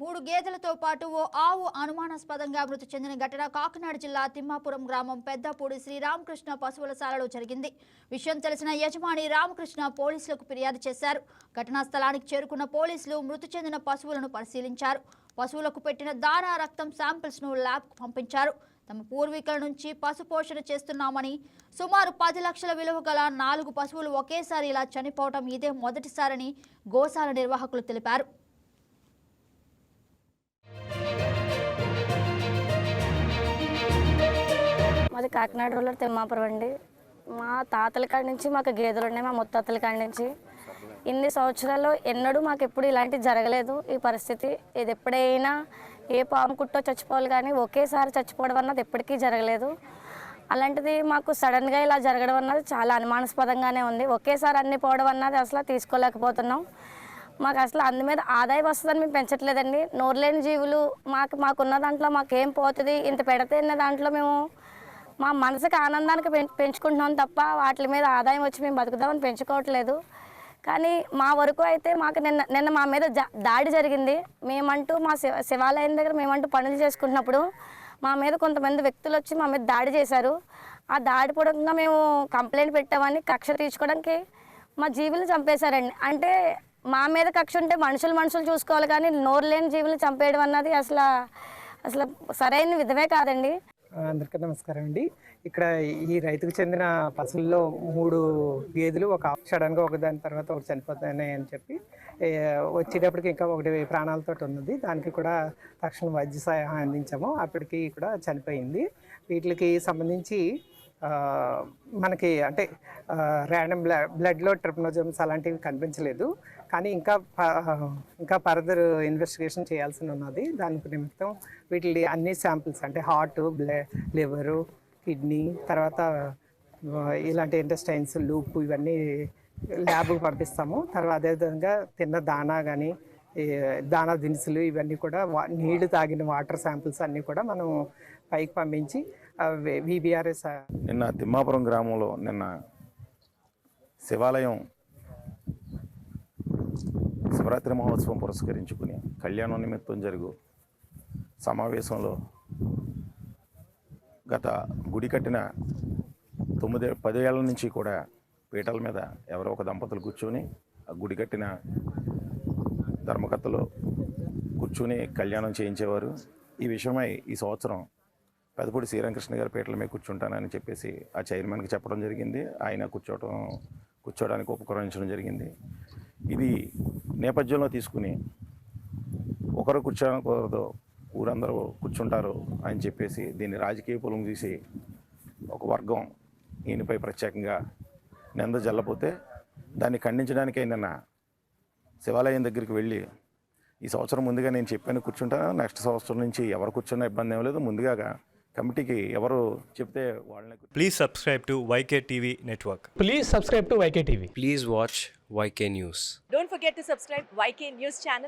3 గేదెలతో పాటు ఓ ఆవు అనుమానాస్పదంగా మృతి చెందిన ఘటన కాకినాడ జిల్లా తిమ్మాపురం గ్రామం పెద్దపూడి శ్రీరామకృష్ణ పశువులశాలలో జరిగింది. విషయం తెలిసిన యజమాని రామకృష్ణ పోలీసులకు ఫిర్యాదు చేశారు. ఘటనా స్థలానికి చేరుకున్న పోలీసులు మృతి చెందిన పశువులను పరిశీలించారు. పశువులకు పెట్టిన దానా రక్తం శాంపిల్స్ ను ల్యాబ్కు పంపించారు. తమ పూర్వీకుల నుంచి పశుపోషణ చేస్తున్నామని, సుమారు 10 లక్షల విలువ గల 4 పశువులు ఒకేసారి ఇలా చనిపోవడం ఇదే మొదటిసారని గోశాల నిర్వాహకులు తెలిపారు. మాది కాకినాడ రూరల్ తిమ్మాపురం అండి. మా తాతల కాడి నుంచి మాకు గేదెలు ఉన్నాయి. మా ముత్తాతల కాడి నుంచి ఇన్ని సంవత్సరాల్లో ఎన్నడూ మాకు ఎప్పుడు ఇలాంటివి జరగలేదు. ఈ పరిస్థితి ఇది ఎప్పుడైనా ఏ పాము కుట్టో చచ్చిపోవాలి, కానీ ఒకేసారి చచ్చిపోవడం అన్నది ఎప్పటికీ జరగలేదు. అలాంటిది మాకు సడన్గా ఇలా జరగడం అన్నది చాలా అనుమానాస్పదంగానే ఉంది. ఒకేసారి అన్ని పోవడం అన్నది అసలు తీసుకోలేకపోతున్నాం. మాకు అసలు అందు మీద ఆదాయం వస్తుందని మేము పెంచట్లేదండి. నోరులేని జీవులు మాకున్న దాంట్లో మాకేం పోతుంది, ఇంత పెడితే దాంట్లో మేము మా మనసుకి ఆనందానికి పెంచుకుంటున్నాం తప్ప వాటి మీద ఆదాయం వచ్చి మేము బతుకుదామని పెంచుకోవట్లేదు. కానీ మా వరకు అయితే మాకు నిన్న మా మీద దాడి జరిగింది. మేమంటూ మా శివాలయం దగ్గర మేమంటూ పనులు చేసుకుంటున్నప్పుడు మా మీద కొంతమంది వ్యక్తులు వచ్చి మా మీద దాడి చేశారు. ఆ దాడి పూర్వకంగా మేము కంప్లైంట్ పెట్టామని కక్ష తీర్చుకోవడానికి మా జీవులు చంపేశారండి. అంటే మా మీద కక్ష ఉంటే మనుషులు చూసుకోవాలి, కానీ నోరు లేని జీవులు చంపేయడం అన్నది అసలు సరైన విధమే కాదండి. అందరికీ నమస్కారం అండి. ఇక్కడ ఈ రైతుకు చెందిన పశువుల్లో 3 గేదెలు ఒక సడన్గా ఒకదాని తర్వాత ఒకటి చనిపోతున్నాయి అని చెప్పి వచ్చేటప్పటికి ఇంకా ఒకటి ప్రాణాలతో ఉన్నది. దానికి కూడా తక్షణ వైద్య సహాయం అందించాము. అప్పటికి కూడా చనిపోయింది. వీటికి సంబంధించి మనకి అంటే ర్యాండమ్ బ్లడ్లో ట్రిప్నోజమ్స్ అలాంటివి కనిపించలేదు. కానీ ఇంకా ఫర్దర్ ఇన్వెస్టిగేషన్ చేయాల్సి ఉన్నది. దానికి నిమిత్తం వీటి అన్ని శాంపిల్స్ అంటే హార్ట్, లివరు, కిడ్నీ, తర్వాత ఇలాంటి ఇంటెస్టైన్స్, లూప్ ఇవన్నీ ల్యాబ్కి పంపిస్తాము. తర్వాత అదేవిధంగా తిన్న దానా కానీ దానా దినుసులు ఇవన్నీ కూడా నీళ్లు తాగిన వాటర్ శాంపిల్స్ అన్నీ కూడా మనం పైకి పంపించి VBRS. నిన్న తిమ్మాపురం గ్రామంలో శివాలయం శివరాత్రి మహోత్సవం పురస్కరించుకుని కళ్యాణం నిమిత్తం జరుగు సమావేశంలో గత గుడి కట్టిన 9-10 ఏళ్ల నుంచి కూడా పీటల మీద ఎవరో ఒక దంపతులు కూర్చొని ఆ గుడి కట్టిన ధర్మకర్తలు కూర్చొని కళ్యాణం చేయించేవారు. ఈ విషయమై ఈ సంవత్సరం పెద్దపూడి శ్రీరామకృష్ణ గారి పీటల మీద కూర్చుంటానని చెప్పేసి ఆ చైర్మన్కి చెప్పడం జరిగింది. ఆయన కూర్చోడానికి ఉపక్రమించడం జరిగింది. ఇది నేపథ్యంలో తీసుకుని ఒకరు కూర్చోకూడదు, ఊరందరూ కూర్చుంటారు అని చెప్పేసి దీన్ని రాజకీయ పొలం తీసి ఒక వర్గం ఈయనపై ప్రత్యేకంగా నింద జల్లపోతే దాన్ని ఖండించడానికే నిన్న శివాలయం దగ్గరికి వెళ్ళి ఈ సంవత్సరం ముందుగా నేను చెప్పాను కూర్చుంటాను, నెక్స్ట్ సంవత్సరం నుంచి ఎవరు కూర్చున్నా ఇబ్బంది ఏం లేదు, ముందుగా కమిటీకి ఎవరు చెప్తే వాళ్ళని. Please subscribe to YK TV network. Please subscribe to YK TV. Please watch YK News. Don't forget to subscribe YK News channel.